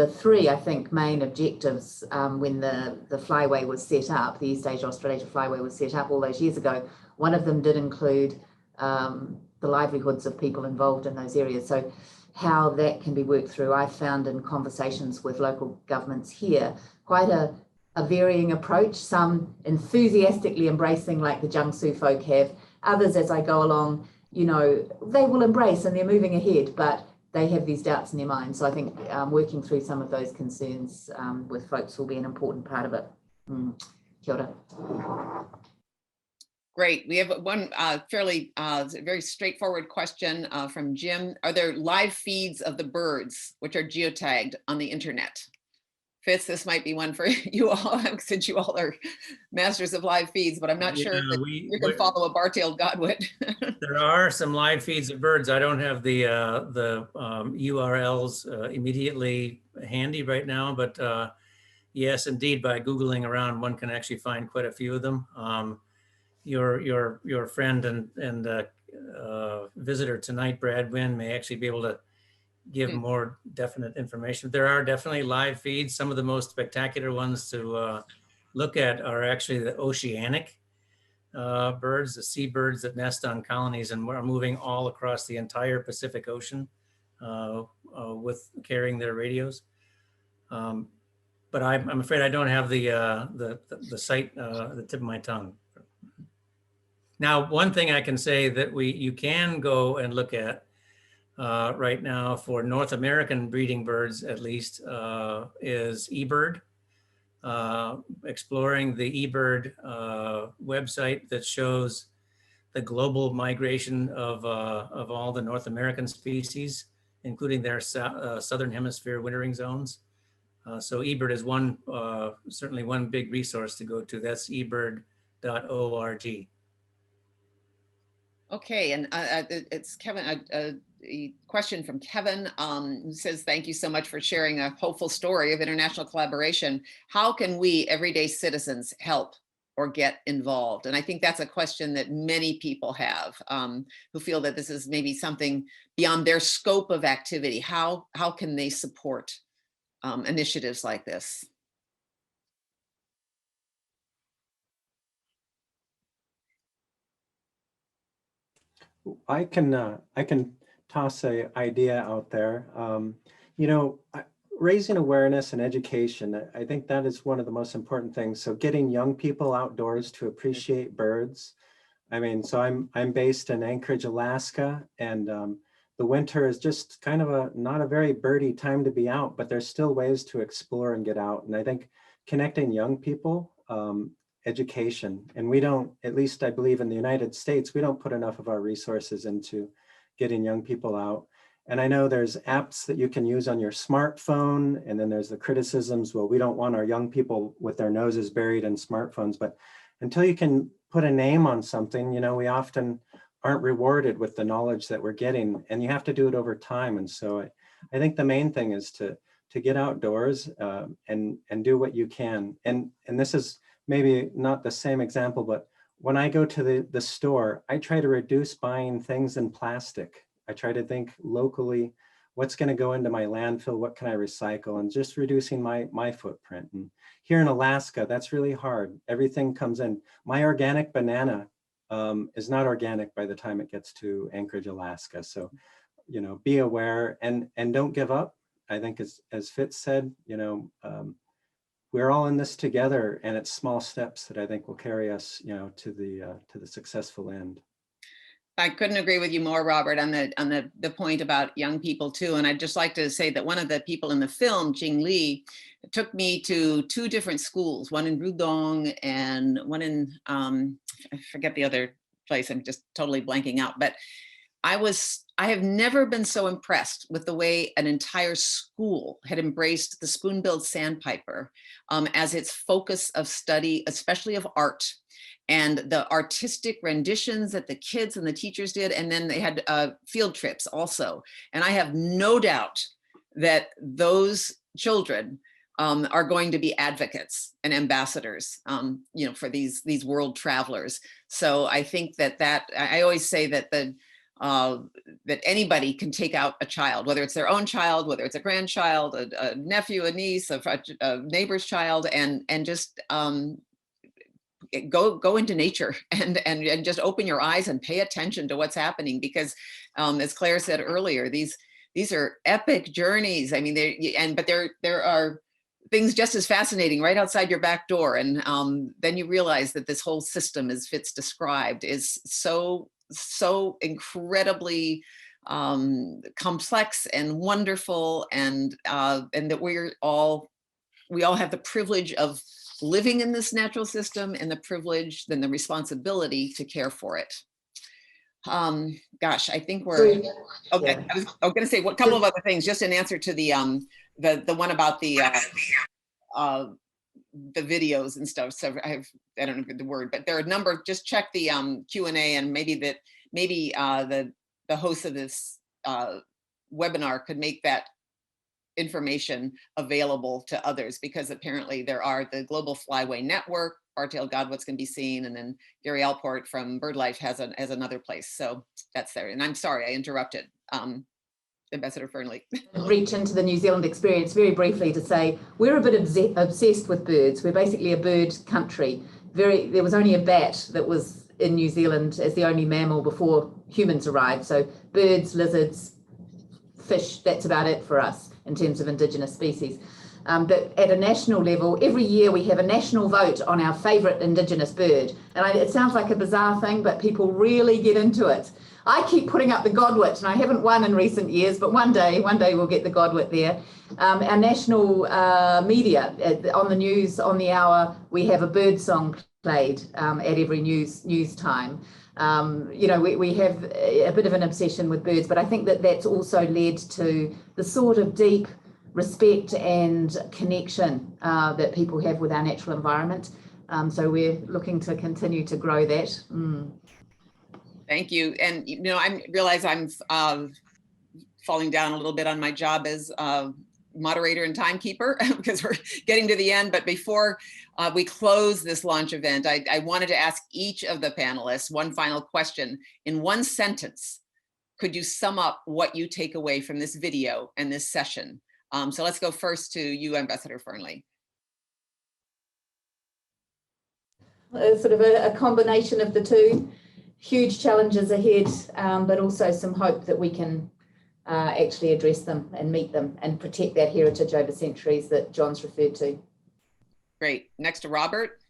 3, I think, main objectives when the Flyway was set up, the East Asia Australasia Flyway was set up all those years ago. One of them did include the livelihoods of people involved in those areas. So how that can be worked through, I found in conversations with local governments here, quite a varying approach, some enthusiastically embracing like the Jiangsu folk have, others as I go along, they will embrace and they're moving ahead, but they have these doubts in their minds. So I think working through some of those concerns with folks will be an important part of it. Kia ora. Great. We have one very straightforward question from Jim. Are there live feeds of the birds, which are geotagged on the internet? Fitz, this might be one for you all, since you all are masters of live feeds, but I'm not sure if you can follow a bar-tailed godwit. There are some live feeds of birds. I don't have the URLs immediately handy right now, but yes, indeed, by Googling around, one can actually find quite a few of them. Your friend and visitor tonight, Brad Wynn, may actually be able to give more definite information. There are definitely live feeds. Some of the most spectacular ones to look at are actually the oceanic birds, the seabirds that nest on colonies and are moving all across the entire Pacific Ocean with carrying their radios. But I'm afraid I don't have the site at the tip of my tongue. Now, one thing I can say that you can go and look at right now for North American breeding birds, at least, is eBird. Exploring the eBird website that shows the global migration of all the North American species, including their southern hemisphere wintering zones. So eBird is certainly one big resource to go to. That's ebird.org. Okay, and it's Kevin, a question from Kevin who says, thank you so much for sharing a hopeful story of international collaboration. How can we, everyday citizens, help or get involved? And I think that's a question that many people have who feel that this is maybe something beyond their scope of activity. How can they support initiatives like this? I can toss an idea out there. Raising awareness and education, I think that is one of the most important things. So getting young people outdoors to appreciate birds. I mean, so I'm based in Anchorage, Alaska, and the winter is just kind of not a very birdy time to be out, but there's still ways to explore and get out. And I think connecting young people, education, and we don't, at least I believe in the United States, we don't put enough of our resources into getting young people out. And I know there's apps that you can use on your smartphone, and then there's the criticisms, well, we don't want our young people with their noses buried in smartphones, but until you can put a name on something, we often aren't rewarded with the knowledge that we're getting, and you have to do it over time. And so I think the main thing is to get outdoors and do what you can. And this is maybe not the same example, but when I go to the store, I try to reduce buying things in plastic. I try to think locally, what's going to go into my landfill? What can I recycle? And just reducing my footprint. And here in Alaska, that's really hard. Everything comes in. My organic banana is not organic by the time it gets to Anchorage, Alaska. So, be aware and don't give up. I think as Fitz said, we're all in this together, and it's small steps that I think will carry us, to the successful end. I couldn't agree with you more, Robert, on the point about young people too. And I'd just like to say that one of the people in the film, Jing Li, took me to 2 different schools, one in Rudong and one in, I forget the other place, I'm just totally blanking out. But I have never been so impressed with the way an entire school had embraced the spoon-billed sandpiper as its focus of study, especially of art, and the artistic renditions that the kids and the teachers did. And then they had field trips also. And I have no doubt that those children are going to be advocates and ambassadors, for these world travelers. So I think that I always say that that anybody can take out a child, whether it's their own child, whether it's a grandchild, a nephew, a niece, a neighbor's child, and just go into nature and just open your eyes and pay attention to what's happening, because as Claire said earlier, these are epic journeys. I mean, but there are things just as fascinating right outside your back door, and then you realize that this whole system, as Fitz described, is so incredibly complex and wonderful, and that we all have the privilege of living in this natural system, and the privilege, then the responsibility to care for it. Gosh, I think we're okay. I was going to say a couple of other things, just in answer to the one about the videos and stuff. So I don't know the word, but there are a number of, just check the Q&A, and maybe the host of this webinar could make that information available to others, because apparently there are the Global Flyway Network, Bartail Godwit's can be seen, and then Gary Alport from BirdLife has another place. So that's there. And I'm sorry, I interrupted. Ambassador Fernley. Reach into the New Zealand experience very briefly to say we're a bit obsessed with birds. We're basically a bird country. There was only a bat that was in New Zealand as the only mammal before humans arrived. So birds, lizards, fish, that's about it for us in terms of indigenous species. But at a national level, every year we have a national vote on our favourite indigenous bird. And it sounds like a bizarre thing, but people really get into it. I keep putting up the Godwit, and I haven't won in recent years, but one day we'll get the Godwit there. Our national media, on the news, on the hour, we have a bird song played at every news time. We have a bit of an obsession with birds, but I think that's also led to the sort of deep respect and connection that people have with our natural environment. So we're looking to continue to grow that. Thank you. And, I realize I'm falling down a little bit on my job as moderator and timekeeper because we're getting to the end. But before we close this launch event, I wanted to ask each of the panelists one final question. In one sentence, could you sum up what you take away from this video and this session? So let's go first to you, Ambassador Fernley. Sort of a combination of the two. Huge challenges ahead, but also some hope that we can actually address them and meet them and protect that heritage over centuries that John's referred to. Great. Next to Robert.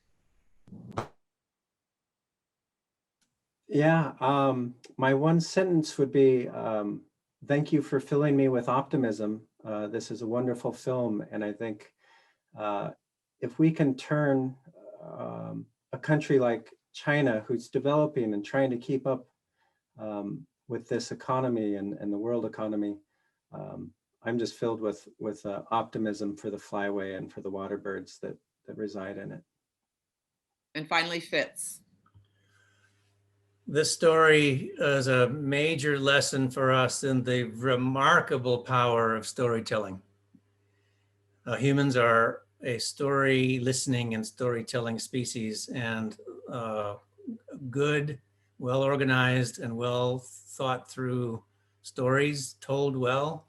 Yeah, my one sentence would be, thank you for filling me with optimism. This is a wonderful film, and I think if we can turn a country like China, who's developing and trying to keep up with this economy and the world economy, I'm just filled with optimism for the flyway and for the water birds that reside in it. And finally, Fitz. This story is a major lesson for us in the remarkable power of storytelling. Humans are a story listening and storytelling species, and good, well-organized and well thought through stories told well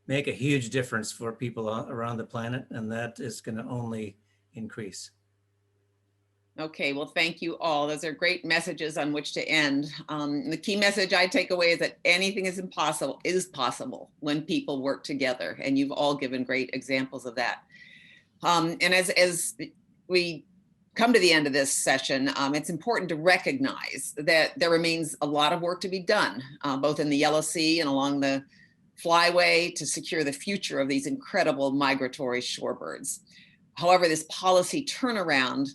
make a huge difference for people around the planet, and that is going to only increase. Okay, well, thank you all. Those are great messages on which to end. The key message I take away is that anything is possible when people work together, and you've all given great examples of that. And as we come to the end of this session, it's important to recognize that there remains a lot of work to be done, both in the Yellow Sea and along the Flyway to secure the future of these incredible migratory shorebirds. However, this policy turnaround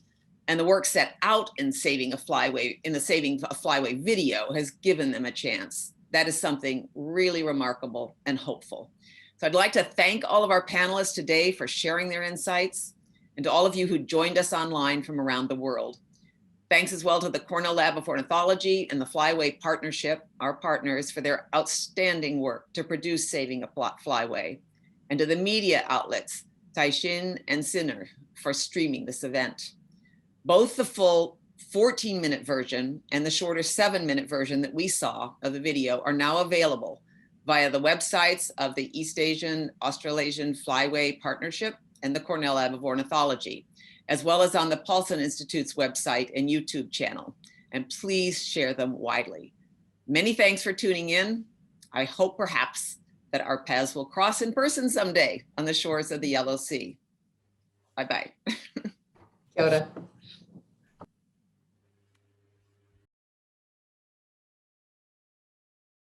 and the work set out in saving a flyway, in the Saving a Flyway video has given them a chance. That is something really remarkable and hopeful. So I'd like to thank all of our panelists today for sharing their insights, and to all of you who joined us online from around the world. Thanks as well to the Cornell Lab of Ornithology and the Flyway Partnership, our partners, for their outstanding work to produce Saving a Flyway, and to the media outlets, Taishin and Sinner, for streaming this event. Both the full 14-minute version and the shorter 7-minute version that we saw of the video are now available via the websites of the East Asian-Australasian Flyway Partnership and the Cornell Lab of Ornithology, as well as on the Paulson Institute's website and YouTube channel. And please share them widely. Many thanks for tuning in. I hope perhaps that our paths will cross in person someday on the shores of the Yellow Sea. Bye-bye. Kia ora.